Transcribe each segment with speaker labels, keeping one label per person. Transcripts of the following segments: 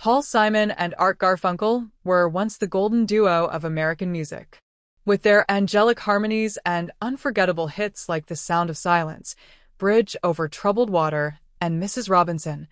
Speaker 1: Paul Simon and Art Garfunkel were once the golden duo of American music. With their angelic harmonies and unforgettable hits like The Sound of Silence, Bridge Over Troubled Water, and Mrs. Robinson,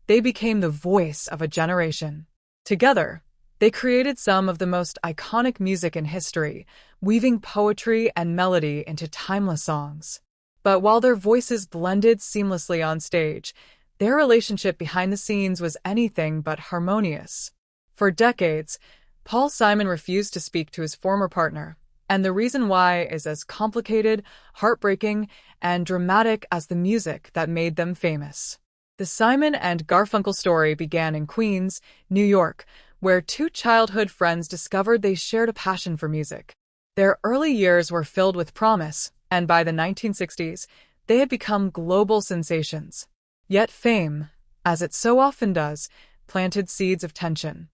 Speaker 1: they became the voice of a generation. Together, they created some of the most iconic music in history, weaving poetry and melody into timeless songs. But while their voices blended seamlessly on stage, their relationship behind the scenes was anything but harmonious. For decades, Paul Simon refused to speak to his former partner, and the reason why is as complicated, heartbreaking, and dramatic as the music that made them famous. The Simon and Garfunkel story began in Queens, New York, where two childhood friends discovered they shared a passion for music. Their early years were filled with promise, and by the 1960s, they had become global sensations. Yet fame, as it so often does, planted seeds of tension.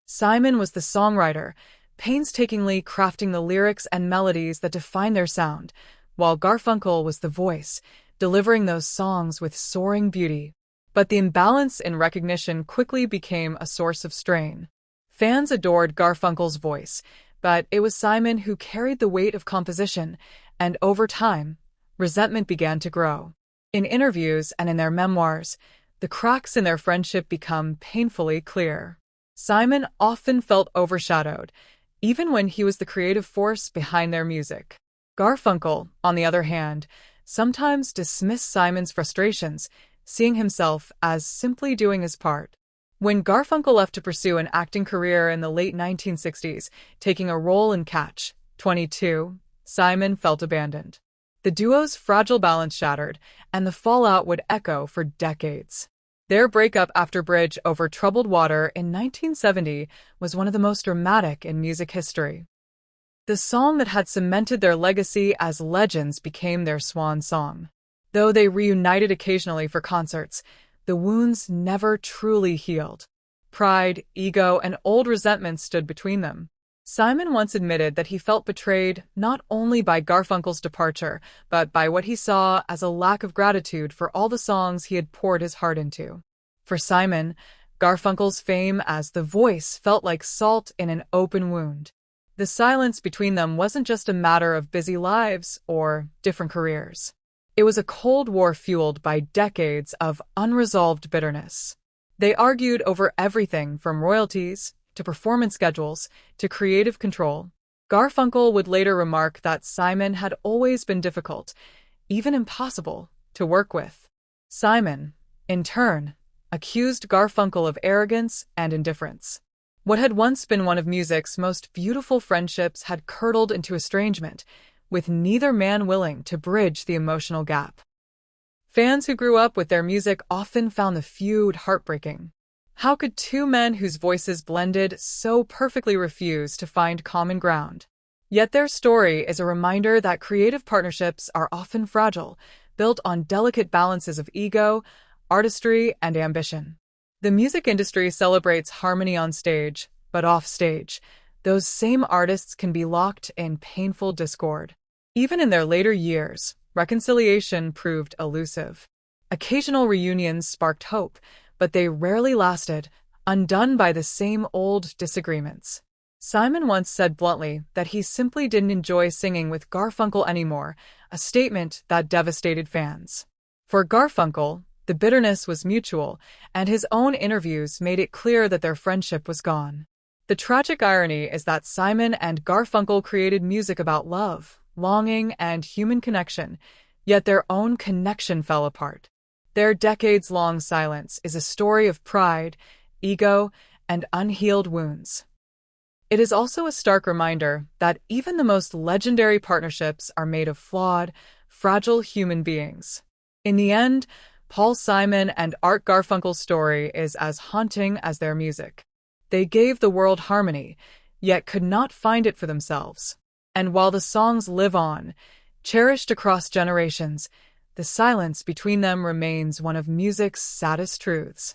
Speaker 1: Simon was the songwriter, painstakingly crafting the lyrics and melodies that define their sound, while Garfunkel was the voice, delivering those songs with soaring beauty. But the imbalance in recognition quickly became a source of strain. Fans adored Garfunkel's voice, but it was Simon who carried the weight of composition, and over time, resentment began to grow. In interviews and in their memoirs, the cracks in their friendship become painfully clear. Simon often felt overshadowed, even when he was the creative force behind their music. Garfunkel, on the other hand, sometimes dismissed Simon's frustrations, seeing himself as simply doing his part. When Garfunkel left to pursue an acting career in the late 1960s, taking a role in Catch 22, Simon felt abandoned. The duo's fragile balance shattered, and the fallout would echo for decades. Their breakup after Bridge Over Troubled Water in 1970 was one of the most dramatic in music history. The song that had cemented their legacy as legends became their swan song. Though they reunited occasionally for concerts, the wounds never truly healed. Pride, ego, and old resentment stood between them. Simon once admitted that he felt betrayed not only by Garfunkel's departure, but by what he saw as a lack of gratitude for all the songs he had poured his heart into. For Simon, Garfunkel's fame as the voice felt like salt in an open wound. The silence between them wasn't just a matter of busy lives or different careers. It was a Cold War fueled by decades of unresolved bitterness. They argued over everything from royalties to performance schedules, to creative control. Garfunkel would later remark that Simon had always been difficult, even impossible, to work with. Simon, in turn, accused Garfunkel of arrogance and indifference. What had once been one of music's most beautiful friendships had curdled into estrangement, with neither man willing to bridge the emotional gap. Fans who grew up with their music often found the feud heartbreaking. How could two men whose voices blended so perfectly refuse to find common ground? Yet their story is a reminder that creative partnerships are often fragile, built on delicate balances of ego, artistry, and ambition. The music industry celebrates harmony on stage, but off stage, those same artists can be locked in painful discord. Even in their later years, reconciliation proved elusive. Occasional reunions sparked hope, but they rarely lasted, undone by the same old disagreements. Simon once said bluntly that he simply didn't enjoy singing with Garfunkel anymore, a statement that devastated fans. For Garfunkel, the bitterness was mutual, and his own interviews made it clear that their friendship was gone. The tragic irony is that Simon and Garfunkel created music about love, longing, and human connection, yet their own connection fell apart. Their decades-long silence is a story of pride, ego, and unhealed wounds. It is also a stark reminder that even the most legendary partnerships are made of flawed, fragile human beings. In the end, Paul Simon and Art Garfunkel's story is as haunting as their music. They gave the world harmony, yet could not find it for themselves. And while the songs live on, cherished across generations, the silence between them remains one of music's saddest truths.